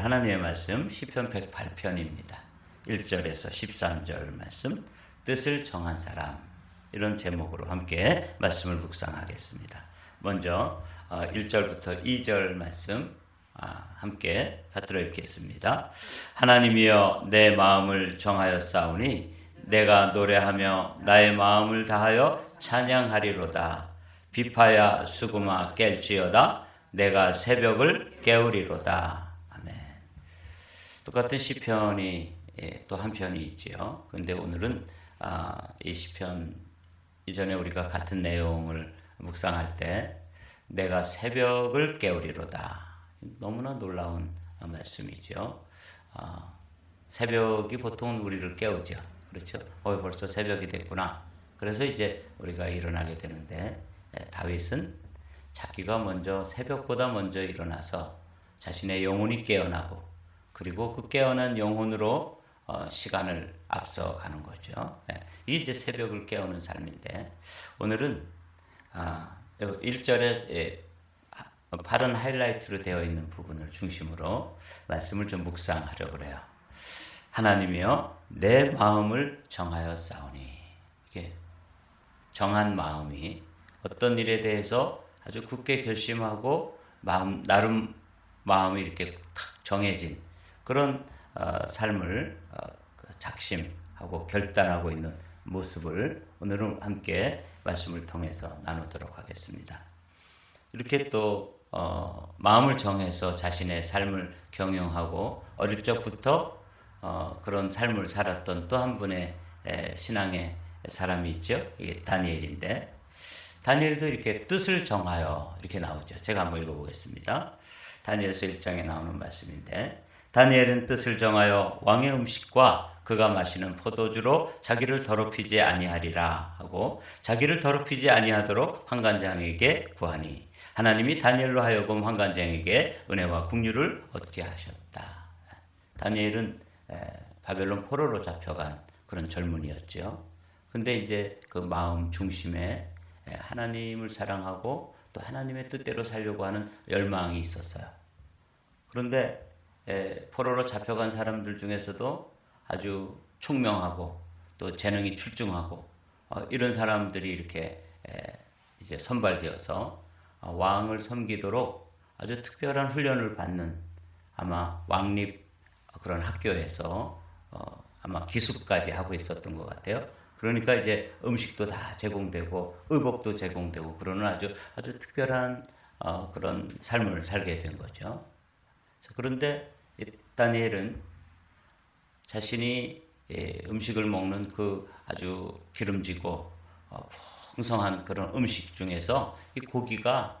하나님의 말씀 시편 108편입니다. 1절에서 13절 말씀, 뜻을 정한 사람, 이런 제목으로 함께 말씀을 묵상하겠습니다. 먼저 1절부터 2절 말씀 함께 받들어 읽겠습니다. 하나님이여, 내 마음을 정하였사오니 내가 노래하며 나의 마음을 다하여 찬양하리로다. 비파야 수구마 깰지어다. 내가 새벽을 깨우리로다. 똑같은 시편이 또 한 편이 있지요. 그런데 오늘은 이 시편 이전에 우리가 같은 내용을 묵상할 때 내가 새벽을 깨우리로다. 너무나 놀라운 말씀이죠. 새벽이 보통 우리를 깨우죠. 그렇죠? 벌써 새벽이 됐구나. 그래서 이제 우리가 일어나게 되는데 다윗은 자기가 먼저 새벽보다 먼저 일어나서 자신의 영혼이 깨어나고 그리고 그 깨어난 영혼으로 시간을 앞서가는 거죠. 이게 이제 새벽을 깨우는 삶인데, 오늘은 1절에 바른 하이라이트로 되어 있는 부분을 중심으로 말씀을 좀 묵상하려고 해요. 하나님이여, 내 마음을 정하였사오니. 이게 정한 마음이 어떤 일에 대해서 아주 굳게 결심하고 나름 마음이 이렇게 탁 정해진 그런 삶을 작심하고 결단하고 있는 모습을 오늘은 함께 말씀을 통해서 나누도록 하겠습니다. 이렇게 또 마음을 정해서 자신의 삶을 경영하고 어릴 적부터 그런 삶을 살았던 또 한 분의 신앙의 사람이 있죠. 이게 다니엘인데, 다니엘도 이렇게 뜻을 정하여 이렇게 나오죠. 제가 한번 읽어보겠습니다. 다니엘서 1장에 나오는 말씀인데, 다니엘은 뜻을 정하여 왕의 음식과 그가 마시는 포도주로 자기를 더럽히지 아니하리라 하고, 자기를 더럽히지 아니하도록 환관장에게 구하니 하나님이 다니엘로 하여금 환관장에게 은혜와 긍휼을 얻게 하셨다. 다니엘은 바벨론 포로로 잡혀간 그런 젊은이였죠. 근데 이제 그 마음 중심에 하나님을 사랑하고 또 하나님의 뜻대로 살려고 하는 열망이 있었어요. 그런데 포로로 잡혀간 사람들 중에서도 아주 총명하고 또 재능이 출중하고 이런 사람들이 이렇게 이제 선발되어서 왕을 섬기도록 아주 특별한 훈련을 받는, 아마 왕립 그런 학교에서 아마 기숙까지 하고 있었던 것 같아요. 그러니까 이제 음식도 다 제공되고 의복도 제공되고 그러는 아주 특별한 그런 삶을 살게 된 거죠. 그런데 다니엘은 자신이 음식을 먹는 그 아주 기름지고 풍성한 그런 음식 중에서 이 고기가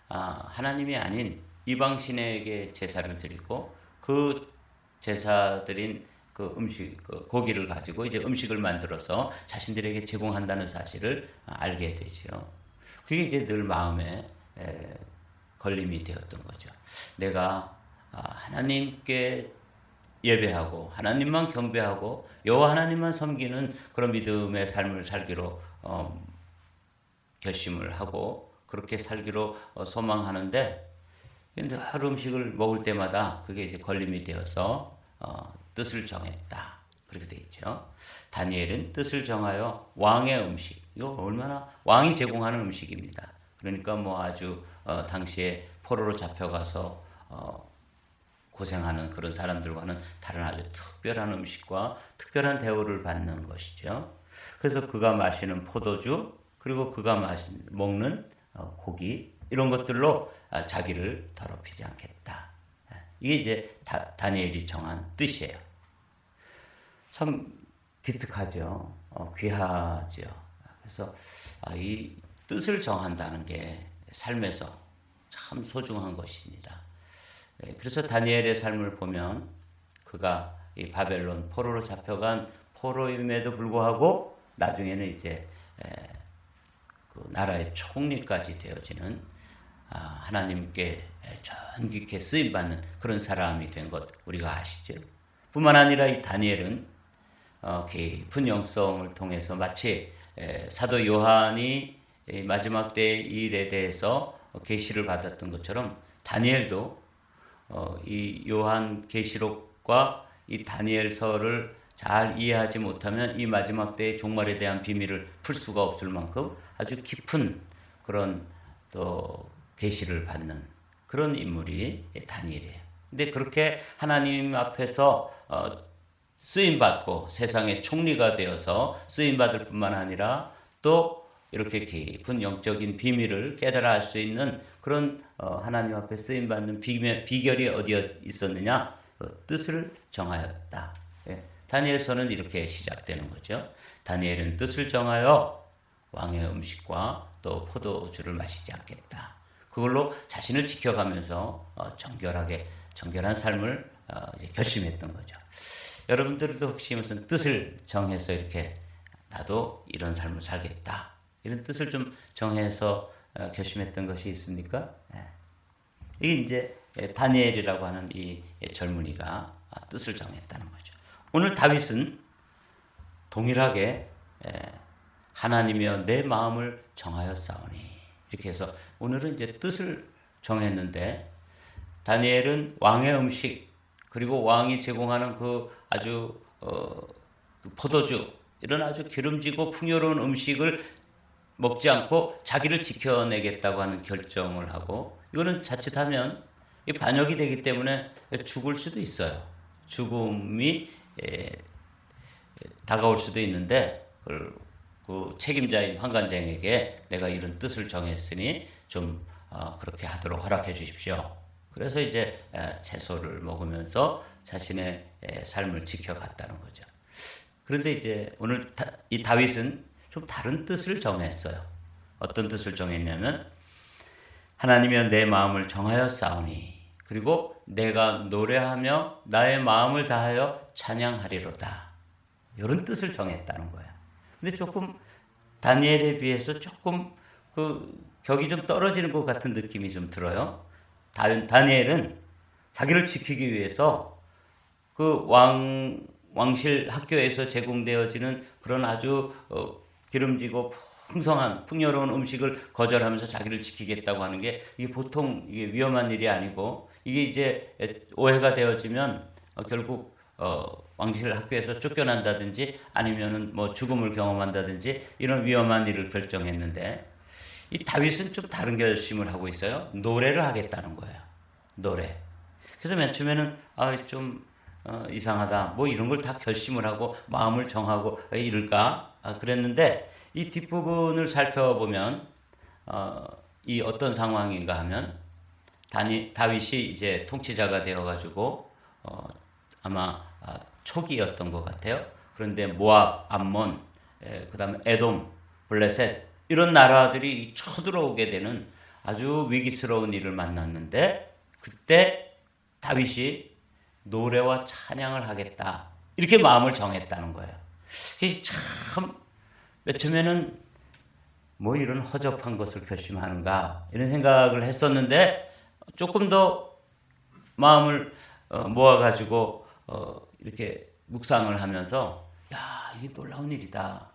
하나님이 아닌 이방신에게 제사를 드리고 그 제사 드린 그 고기를 가지고 이제 음식을 만들어서 자신들에게 제공한다는 사실을 알게 되죠. 그게 이제 늘 마음에 걸림이 되었던 거죠. 내가 하나님께 예배하고 하나님만 경배하고 여호와 하나님만 섬기는 그런 믿음의 삶을 살기로 결심을 하고 그렇게 살기로 소망하는데, 근데 하루 음식을 먹을 때마다 그게 이제 걸림이 되어서 뜻을 정했다. 그렇게 되어 있죠. 다니엘은 뜻을 정하여 왕의 음식, 이거 얼마나 왕이 제공하는 음식입니다. 그러니까 뭐 아주 당시에 포로로 잡혀가서 고생하는 그런 사람들과는 다른 아주 특별한 음식과 특별한 대우를 받는 것이죠. 그래서 그가 마시는 포도주, 그리고 그가 먹는 고기, 이런 것들로 자기를 더럽히지 않겠다. 이게 이제 다니엘이 정한 뜻이에요. 참 기특하죠. 귀하죠. 그래서 이 뜻을 정한다는 게 삶에서 참 소중한 것입니다. 그래서 다니엘의 삶을 보면 그가 이 바벨론 포로로 잡혀간 포로임에도 불구하고 나중에는 이제 그 나라의 총리까지 되어지는 하나님께 전깊게 쓰임받는 그런 사람이 된 것 우리가 아시죠? 뿐만 아니라 이 다니엘은 깊은 영성을 통해서 마치 사도 요한이 마지막 때의 일에 대해서 계시를 받았던 것처럼 다니엘도 이 요한 계시록과 이 다니엘서를 잘 이해하지 못하면 이 마지막 때의 종말에 대한 비밀을 풀 수가 없을 만큼 아주 깊은 그런 또 계시를 받는 그런 인물이 다니엘이에요. 근데 그렇게 하나님 앞에서 쓰임 받고 세상의 총리가 되어서 쓰임 받을 뿐만 아니라 또 이렇게 깊은 영적인 비밀을 깨달아 알 수 있는 그런 하나님 앞에 쓰임 받는 비결이 어디에 있었느냐? 뜻을 정하였다. 예. 다니엘서는 이렇게 시작되는 거죠. 다니엘은 뜻을 정하여 왕의 음식과 또 포도주를 마시지 않겠다. 그걸로 자신을 지켜가면서 정결한 삶을 이제 결심했던 거죠. 여러분들도 혹시 무슨 뜻을 정해서 이렇게 나도 이런 삶을 살겠다. 이런 뜻을 좀 정해서 결심했던 것이 있습니까? 이게 이제 다니엘이라고 하는 이 젊은이가 뜻을 정했다는 거죠. 오늘 다윗은 동일하게 하나님이여 내 마음을 정하였사오니 이렇게 해서 오늘은 이제 뜻을 정했는데 다니엘은 왕의 음식 그리고 왕이 제공하는 그 아주 포도주 이런 아주 기름지고 풍요로운 음식을 먹지 않고 자기를 지켜내겠다고 하는 결정을 하고 이거는 자칫하면 반역이 되기 때문에 죽을 수도 있어요. 죽음이 다가올 수도 있는데 그 책임자인 환관장에게 내가 이런 뜻을 정했으니 좀 그렇게 하도록 허락해 주십시오. 그래서 이제 채소를 먹으면서 자신의 삶을 지켜갔다는 거죠. 그런데 이제 오늘 이 다윗은 좀 다른 뜻을 정했어요. 어떤 뜻을 정했냐면 하나님이여 내 마음을 정하였사오니 그리고 내가 노래하며 나의 마음을 다하여 찬양하리로다. 이런 뜻을 정했다는 거예요. 근데 조금 다니엘에 비해서 조금 그 격이 좀 떨어지는 것 같은 느낌이 좀 들어요. 다니엘은 자기를 지키기 위해서 그 왕실 학교에서 제공되어지는 그런 아주 기름지고 풍요로운 음식을 거절하면서 자기를 지키겠다고 하는 게 이게 보통 이게 위험한 일이 아니고 이게 이제 오해가 되어지면 결국 왕실 학교에서 쫓겨난다든지 아니면은 뭐 죽음을 경험한다든지 이런 위험한 일을 결정했는데 이 다윗은 좀 다른 결심을 하고 있어요. 노래를 하겠다는 거예요. 노래. 그래서 맨 처음에는 좀 이상하다. 뭐 이런 걸 다 결심을 하고 마음을 정하고 이럴까? 그랬는데 이 뒷부분을 살펴보면 이 어떤 상황인가 하면 다윗이 이제 통치자가 되어가지고 아마 초기였던 것 같아요. 그런데 모압, 암몬, 그다음에 에돔, 블레셋 이런 나라들이 쳐들어오게 되는 아주 위기스러운 일을 만났는데 그때 다윗이 노래와 찬양을 하겠다 이렇게 마음을 정했다는 거예요. 그래서 참 처음에는 뭐 이런 허접한 것을 결심하는가 이런 생각을 했었는데 조금 더 마음을 모아가지고 이렇게 묵상을 하면서 야 이게 놀라운 일이다.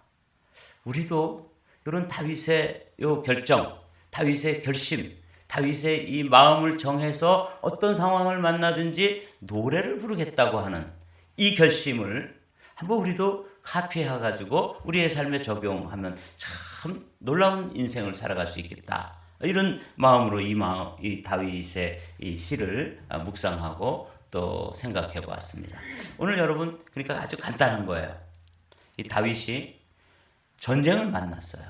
우리도 이런 다윗의 요 결정, 다윗의 결심, 다윗의 이 마음을 정해서 어떤 상황을 만나든지 노래를 부르겠다고 하는 이 결심을 한번 우리도 카피해가지고 우리의 삶에 적용하면 참 놀라운 인생을 살아갈 수 있겠다. 이런 마음으로 이 다윗의 이 시를 묵상하고 또 생각해 보았습니다. 오늘 여러분 그러니까 아주 간단한 거예요. 이 다윗이 전쟁을 만났어요.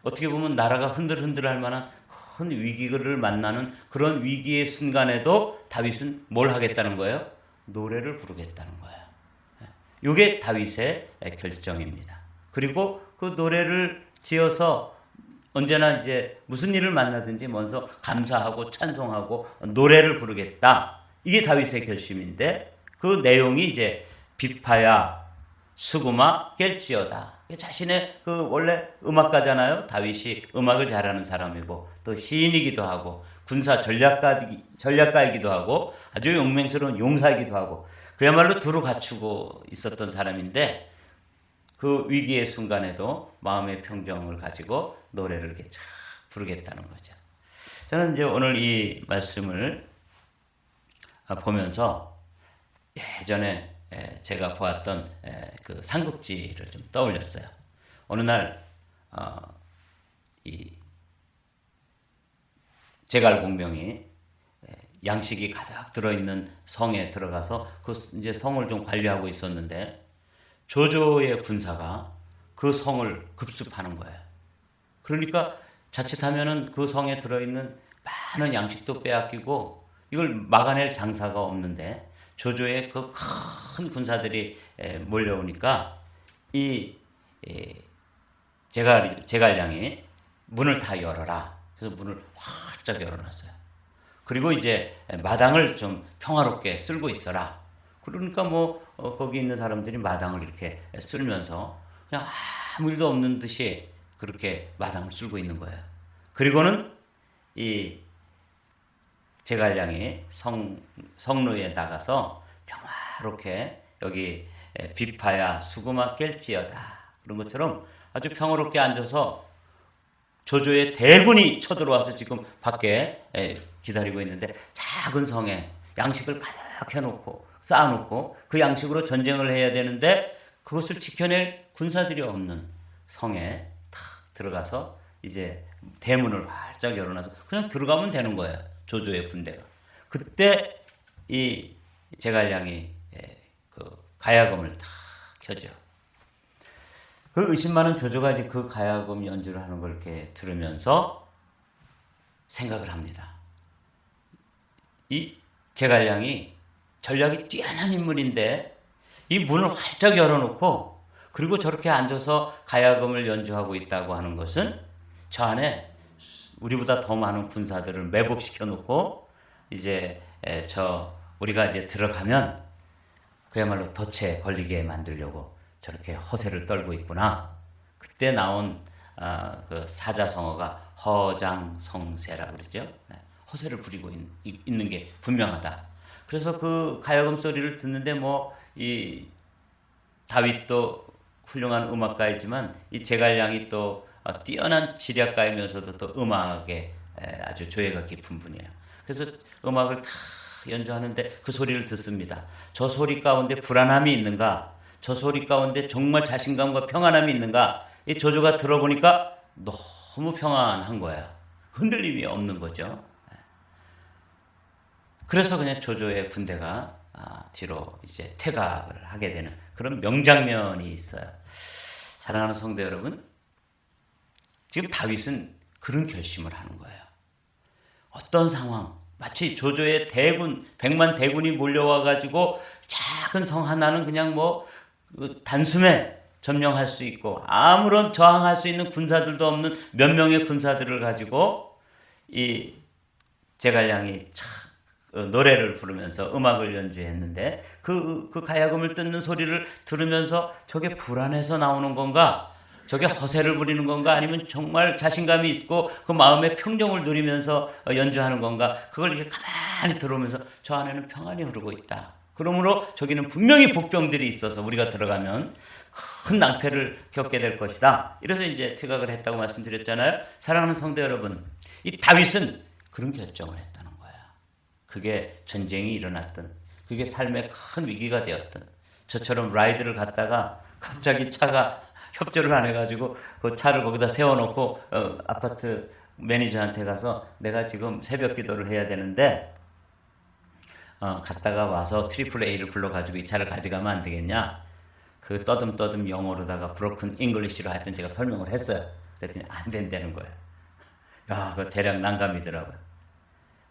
어떻게 보면 나라가 흔들흔들할 만한 큰 위기를 만나는 그런 위기의 순간에도 다윗은 뭘 하겠다는 거예요? 노래를 부르겠다는 거예요. 이게 다윗의 결정입니다. 그리고 그 노래를 지어서 언제나 이제 무슨 일을 만나든지 먼저 감사하고 찬송하고 노래를 부르겠다. 이게 다윗의 결심인데 그 내용이 이제 비파야 수구마 깰지어다. 자신의 그 원래 음악가잖아요. 다윗이 음악을 잘하는 사람이고 또 시인이기도 하고 군사 전략가이기도 하고 아주 용맹스러운 용사이기도 하고 그야말로 두루 갖추고 있었던 사람인데 그 위기의 순간에도 마음의 평정을 가지고 노래를 이렇게 쫙 부르겠다는 거죠. 저는 이제 오늘 이 말씀을 보면서 예전에 제가 보았던 그 삼국지를 좀 떠올렸어요. 어느 날 이 제갈공명이 양식이 가득 들어있는 성에 들어가서 그 이제 성을 좀 관리하고 있었는데 조조의 군사가 그 성을 급습하는 거예요. 그러니까 자칫하면은 그 성에 들어있는 많은 양식도 빼앗기고 이걸 막아낼 장사가 없는데 조조의 그 큰 군사들이 몰려오니까 이 제갈량이 문을 다 열어라. 그래서 문을 활짝 열어놨어요. 그리고 이제 마당을 좀 평화롭게 쓸고 있어라. 그러니까 뭐 거기 있는 사람들이 마당을 이렇게 쓸면서 그냥 아무 일도 없는 듯이 그렇게 마당을 쓸고 있는 거예요. 그리고는 이 제갈량이 성로에 나가서 평화롭게 여기 비파야 수구마 깰지어다 그런 것처럼 아주 평화롭게 앉아서 조조의 대군이 쳐들어와서 지금 밖에 기다리고 있는데 작은 성에 양식을 가득 해놓고 쌓아놓고 그 양식으로 전쟁을 해야 되는데 그것을 지켜낼 군사들이 없는 성에 탁 들어가서 이제 대문을 활짝 열어놔서 그냥 들어가면 되는 거예요. 조조의 군대가. 그때 이 제갈량이 그 가야금을 탁 켜죠. 그 의심 많은 조조가 이제 그 가야금 연주를 하는 걸 이렇게 들으면서 생각을 합니다. 이 제갈량이 전략이 뛰어난 인물인데 이 문을 활짝 열어놓고 그리고 저렇게 앉아서 가야금을 연주하고 있다고 하는 것은 저 안에 우리보다 더 많은 군사들을 매복시켜 놓고 이제 우리가 이제 들어가면 그야말로 덫에 걸리게 만들려고 저렇게 허세를 떨고 있구나. 그때 나온 그 사자성어가 허장성세라고 그러죠. 허세를 부리고 있는 게 분명하다. 그래서 그 가야금 소리를 듣는데 뭐 이 다윗도 훌륭한 음악가이지만 이 제갈량이 또 뛰어난 지략가이면서도 또 음악에 아주 조예가 깊은 분이에요. 그래서 음악을 다 연주하는데 그 소리를 듣습니다. 저 소리 가운데 불안함이 있는가? 저 소리 가운데 정말 자신감과 평안함이 있는가? 이 조조가 들어보니까 너무 평안한 거예요. 흔들림이 없는 거죠. 그래서 그냥 조조의 군대가 뒤로 이제 퇴각을 하게 되는 그런 명장면이 있어요. 사랑하는 성도 여러분, 지금 다윗은 그런 결심을 하는 거예요. 어떤 상황, 마치 조조의 대군, 100만 대군이 몰려와가지고 작은 성 하나는 그냥 뭐 단숨에 점령할 수 있고 아무런 저항할 수 있는 군사들도 없는 몇 명의 군사들을 가지고 이 제갈량이 노래를 부르면서 음악을 연주했는데 그 가야금을 뜯는 소리를 들으면서 저게 불안해서 나오는 건가? 저게 허세를 부리는 건가? 아니면 정말 자신감이 있고 그 마음의 평정을 누리면서 연주하는 건가? 그걸 이렇게 가만히 들어오면서 저 안에는 평안이 흐르고 있다. 그러므로 저기는 분명히 복병들이 있어서 우리가 들어가면 큰 낭패를 겪게 될 것이다. 이래서 이제 퇴각을 했다고 말씀드렸잖아요. 사랑하는 성도 여러분, 이 다윗은 그런 결정을 했다는 거야. 그게 전쟁이 일어났든, 그게 삶의 큰 위기가 되었든, 저처럼 라이드를 갔다가 갑자기 차가 협조를 안 해가지고 그 차를 거기다 세워놓고 아파트 매니저한테 가서 내가 지금 새벽 기도를 해야 되는데 갔다가 와서 트리플 A를 불러가지고 이 차를 가져가면 안 되겠냐? 그 떠듬떠듬 영어로다가 브로큰 잉글리시로 하여튼 제가 설명을 했어요. 그랬더니 안 된다는 거예요. 야, 그 대략 난감이더라고요.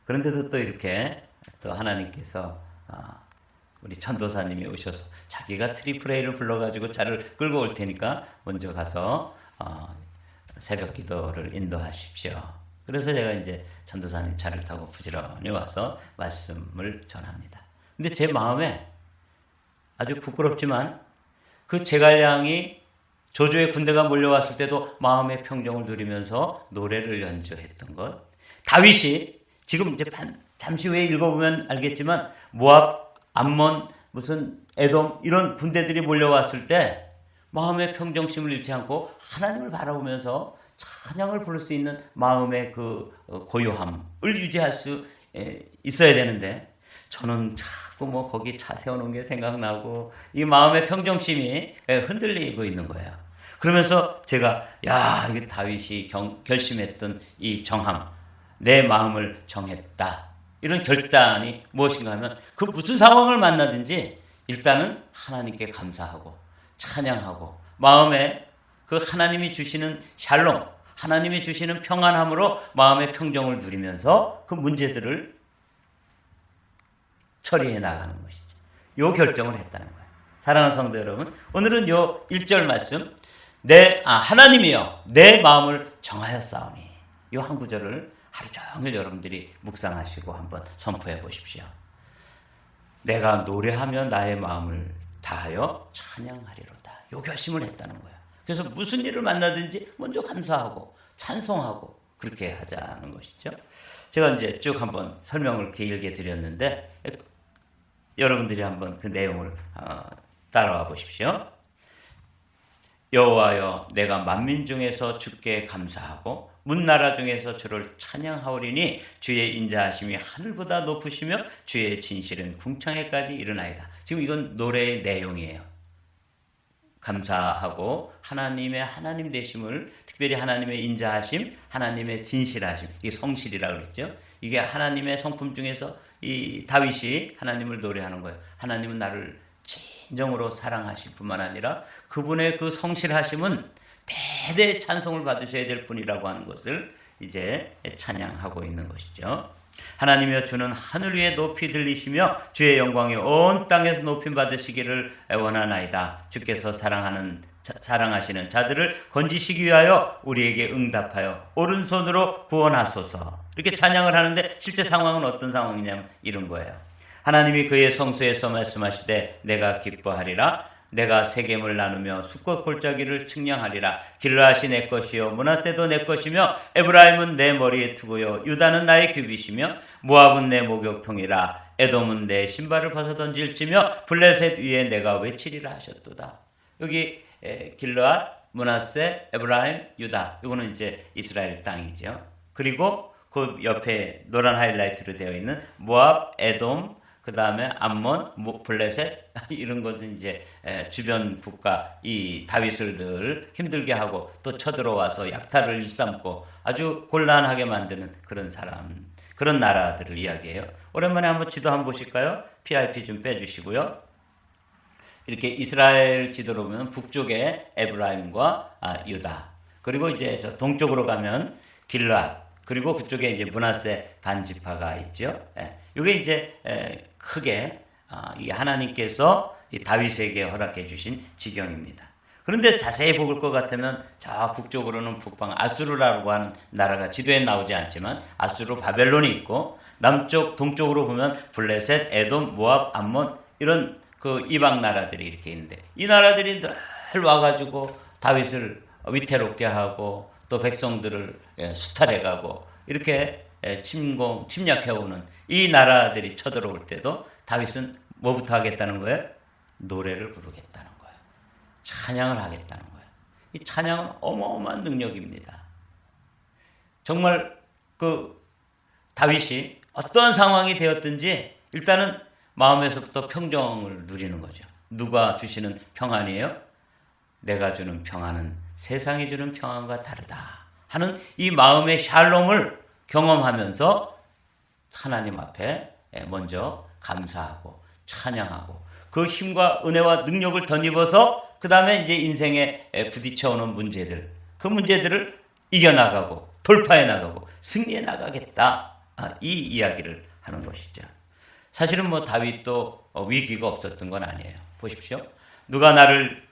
그런데도 또 이렇게 또 하나님께서 우리 전도사님이 오셔서 자기가 트리플 A를 불러가지고 차를 끌고 올 테니까 먼저 가서 새벽 기도를 인도하십시오. 그래서 제가 이제 전도사님 차를 타고 부지런히 와서 말씀을 전합니다. 근데 제 마음에 아주 부끄럽지만 그 제갈량이 조조의 군대가 몰려왔을 때도 마음의 평정을 누리면서 노래를 연주했던 것. 다윗이 지금 이제 잠시 후에 읽어보면 알겠지만 모압, 암몬, 무슨 에돔 이런 군대들이 몰려왔을 때 마음의 평정심을 잃지 않고 하나님을 바라보면서 찬양을 부를 수 있는 마음의 그 고요함을 유지할 수 있어야 되는데 저는 자꾸 뭐 거기 차 세워놓은 게 생각나고 이 마음의 평정심이 흔들리고 있는 거예요. 그러면서 제가 이게 다윗이 결심했던 이 정함, 내 마음을 정했다. 이런 결단이 무엇인가 하면 그 무슨 상황을 만나든지 일단은 하나님께 감사하고 찬양하고 마음에 그 하나님이 주시는 샬롬, 하나님이 주시는 평안함으로 마음의 평정을 누리면서 그 문제들을 처리해 나가는 것이죠. 요 결정을 했다는 거예요. 사랑하는 성도 여러분, 오늘은 요 1절 말씀, 하나님이여 내 마음을 정하였사오니, 요 한 구절을 하루 종일 여러분들이 묵상하시고 한번 선포해 보십시오. 내가 노래하며 나의 마음을 다하여 찬양하리로다. 요 결심을 했다는 거예요. 그래서 무슨 일을 만나든지 먼저 감사하고 찬송하고 그렇게 하자는 것이죠. 제가 이제 쭉 한번 설명을 길게 드렸는데 여러분들이 한번 그 내용을 따라와 보십시오. 여호와여 내가 만민 중에서 주께 감사하고 문나라 중에서 주를 찬양하오리니 주의 인자하심이 하늘보다 높으시며 주의 진실은 궁창에까지 이르나이다. 지금 이건 노래의 내용이에요. 감사하고 하나님의 하나님 되심을, 특별히 하나님의 인자하심, 하나님의 진실하심, 이게 성실이라고 그랬죠. 이게 하나님의 성품 중에서 이 다윗이 하나님을 노래하는 거예요. 하나님은 나를 진정으로 사랑하실 뿐만 아니라 그분의 그 성실하심은 대대 찬송을 받으셔야 될 분이라고 하는 것을 이제 찬양하고 있는 것이죠. 하나님이여 주는 하늘 위에 높이 들리시며 주의 영광이 온 땅에서 높임 받으시기를 원하나이다. 주께서 사랑하시는 자들을 건지시기 위하여 우리에게 응답하여 오른손으로 구원하소서. 이렇게 찬양을 하는데 실제 상황은 어떤 상황이냐면 이런 거예요. 하나님이 그의 성소에서 말씀하시되 내가 기뻐하리라. 내가 세겜을 나누며 숫꽃 골짜기를 측량하리라. 길르앗이 내 것이요 므낫세도 내 것이며 에브라임은 내 머리에 투고요 유다는 나의 규빗이며 모압은 내 목욕통이라. 에돔은 내 신발을 벗어 던질지며 블레셋 위에 내가 외치리라 하셨도다. 여기 길르앗, 므낫세, 에브라임, 유다, 이거는 이제 이스라엘 땅이죠. 그리고 그 옆에 노란 하이라이트로 되어 있는 모압, 에돔, 그 다음에 암몬, 블레셋 이런 것은 이제 주변 국가 이 다윗을 늘 힘들게 하고 또 쳐들어와서 약탈을 일삼고 아주 곤란하게 만드는 그런 사람, 그런 나라들을 이야기해요. 오랜만에 한번 지도 한번 보실까요? PIP 좀 빼주시고요. 이렇게 이스라엘 지도로 보면 북쪽에 에브라임과 유다, 그리고 이제 저 동쪽으로 가면 길르앗, 그리고 그쪽에 이제 므낫세 반지파가 있죠. 이게 이제 크게 이 하나님께서 이 다윗에게 허락해 주신 지경입니다. 그런데 자세히 볼 것 같으면 저 북쪽으로는 북방 아수르라고 하는 나라가 지도에 나오지 않지만 아수르 바벨론이 있고, 남쪽 동쪽으로 보면 블레셋, 에돔, 모압, 암몬 이런 그 이방 나라들이 이렇게 있는데, 이 나라들이 늘 와가지고 다윗을 위태롭게 하고 또 백성들을 수탈해가고 이렇게 침략해오는 이 나라들이 쳐들어올 때도 다윗은 뭐부터 하겠다는 거예요? 노래를 부르겠다는 거예요. 찬양을 하겠다는 거예요. 이 찬양은 어마어마한 능력입니다. 정말 그 다윗이 어떠한 상황이 되었든지 일단은 마음에서부터 평정을 누리는 거죠. 누가 주시는 평안이에요? 내가 주는 평안은 세상이 주는 평안과 다르다 하는 이 마음의 샬롬을 경험하면서 하나님 앞에 먼저 감사하고 찬양하고 그 힘과 은혜와 능력을 덧입어서 그 다음에 이제 인생에 부딪혀오는 문제들, 그 문제들을 이겨나가고 돌파해 나가고 승리해 나가겠다, 이 이야기를 하는 것이죠. 사실은 뭐 다윗도 위기가 없었던 건 아니에요. 보십시오. 누가 나를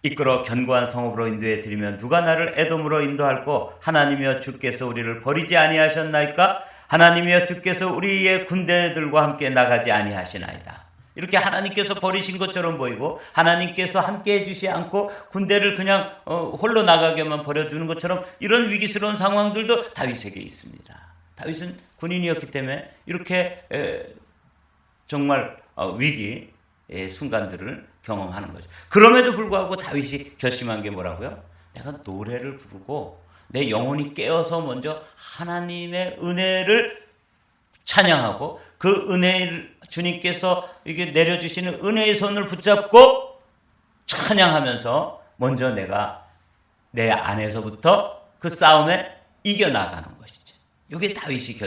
이끌어 견고한 성읍으로 인도해 드리면 누가 나를 에돔으로 인도할꼬? 하나님이여 주께서 우리를 버리지 아니하셨나이까? 하나님이여 주께서 우리의 군대들과 함께 나가지 아니하시나이다. 이렇게 하나님께서 버리신 것처럼 보이고 하나님께서 함께 해주지 않고 군대를 그냥 홀로 나가게만 버려두는 것처럼 이런 위기스러운 상황들도 다윗에게 있습니다. 다윗은 군인이었기 때문에 이렇게 정말 위기의 순간들을 경험하는 거죠. 그럼에도 불구하고 다윗이 결심한 게 뭐라고요? 내가 노래를 부르고 내 영혼이 깨어서 먼저 하나님의 은혜를 찬양하고 그 은혜를 주님께서 이게 내려주시는 은혜의 손을 붙잡고 찬양하면서 먼저 내가 내 안에서부터 그 싸움에 이겨나가는 것이죠. 이게 다윗이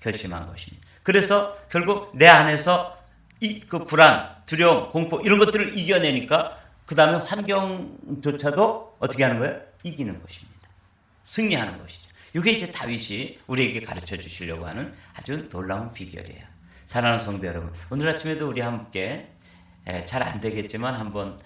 결심한 것입니다. 그래서 결국 내 안에서 그 불안, 두려움, 공포 이런 것들을 이겨내니까 그 다음에 환경조차도 어떻게 하는 거예요? 이기는 것입니다. 승리하는 것이죠. 이게 이제 다윗이 우리에게 가르쳐 주시려고 하는 아주 놀라운 비결이에요. 사랑하는 성도 여러분, 오늘 아침에도 우리 함께 잘 안 되겠지만 한번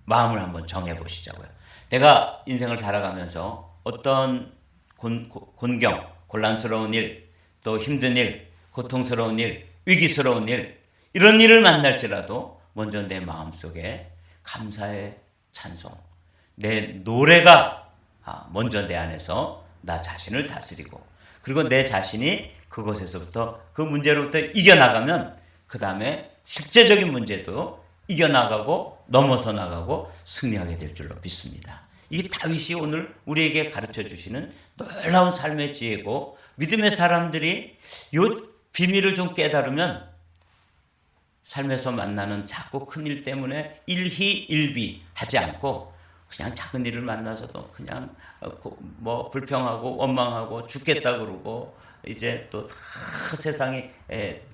마음을 한번 정해 보시자고요. 내가 인생을 살아가면서 어떤 곤경, 곤란스러운 일, 또 힘든 일, 고통스러운 일, 위기스러운 일, 이런 일을 만날지라도 먼저 내 마음속에 감사의 찬송, 내 노래가 먼저 내 안에서 나 자신을 다스리고, 그리고 내 자신이 그곳에서부터 그 문제로부터 이겨나가면 그 다음에 실제적인 문제도 이겨나가고 넘어서 나가고 승리하게 될 줄로 믿습니다. 이게 다윗이 오늘 우리에게 가르쳐 주시는 놀라운 삶의 지혜고, 믿음의 사람들이 이 비밀을 좀 깨달으면 삶에서 만나는 작고 큰 일 때문에 일희일비 하지 않고 그냥 작은 일을 만나서도 그냥 뭐 불평하고 원망하고 죽겠다 그러고 이제 또 다 세상이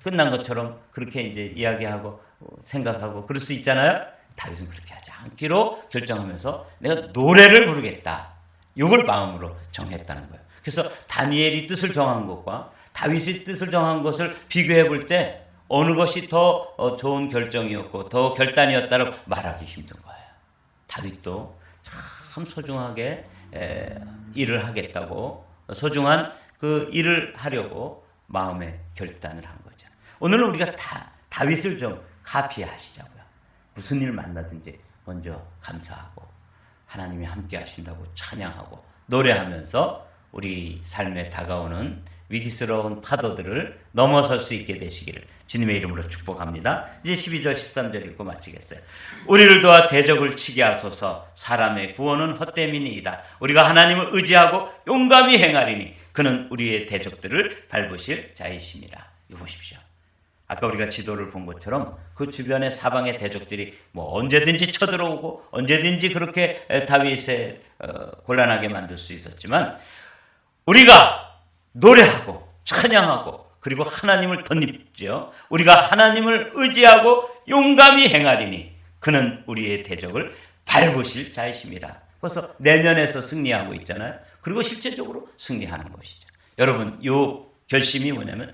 끝난 것처럼 그렇게 이제 이야기하고 생각하고 그럴 수 있잖아요. 다윗은 그렇게 하지 않기로 결정하면서 내가 노래를 부르겠다. 이걸 마음으로 정했다는 거예요. 그래서 다니엘이 뜻을 정한 것과 다윗이 뜻을 정한 것을 비교해 볼 때 어느 것이 더 좋은 결정이었고 더 결단이었다고 말하기 힘든 거예요. 다윗도 참 소중하게 일을 하겠다고, 소중한 그 일을 하려고 마음의 결단을 한 거죠. 오늘은 우리가 다윗을 좀 카피하시자고요. 무슨 일 만나든지 먼저 감사하고 하나님이 함께 하신다고 찬양하고 노래하면서 우리 삶에 다가오는 위기스러운 파도들을 넘어설 수 있게 되시기를 주님의 이름으로 축복합니다. 이제 12절 13절 읽고 마치겠어요. 우리를 도와 대적을 치게 하소서. 사람의 구원은 헛됨이니이다. 우리가 하나님을 의지하고 용감히 행하리니 그는 우리의 대적들을 밟으실 자이심이라. 이거 보십시오. 아까 우리가 지도를 본 것처럼 그 주변의 사방의 대적들이 뭐 언제든지 쳐들어오고 언제든지 그렇게 다윗을 곤란하게 만들 수 있었지만 우리가 노래하고 찬양하고 그리고 하나님을 덧입죠. 우리가 하나님을 의지하고 용감히 행하리니 그는 우리의 대적을 밟으실 자이심이라. 그래서 내면에서 승리하고 있잖아요. 그리고 실제적으로 승리하는 것이죠. 여러분, 이 결심이 뭐냐면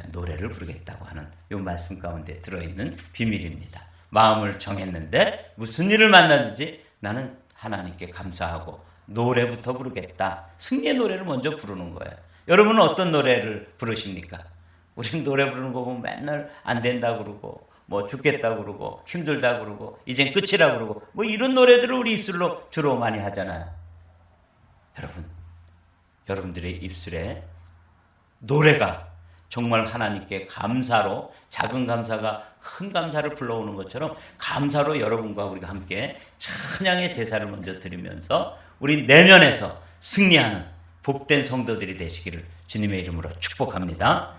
노래를 부르겠다고 하는 이 말씀 가운데 들어있는 비밀입니다. 마음을 정했는데 무슨 일을 만나든지 나는 하나님께 감사하고 노래부터 부르겠다. 승리의 노래를 먼저 부르는 거예요. 여러분은 어떤 노래를 부르십니까? 우리는 노래 부르는 거 보면 맨날 안 된다 그러고 뭐 죽겠다 그러고 힘들다 그러고 이젠 끝이라 그러고 뭐 이런 노래들을 우리 입술로 주로 많이 하잖아요. 여러분들의 입술에 노래가 정말 하나님께 감사로, 작은 감사가 큰 감사를 불러오는 것처럼 감사로 여러분과 우리가 함께 찬양의 제사를 먼저 드리면서 우리 내면에서 승리하는 복된 성도들이 되시기를 주님의 이름으로 축복합니다.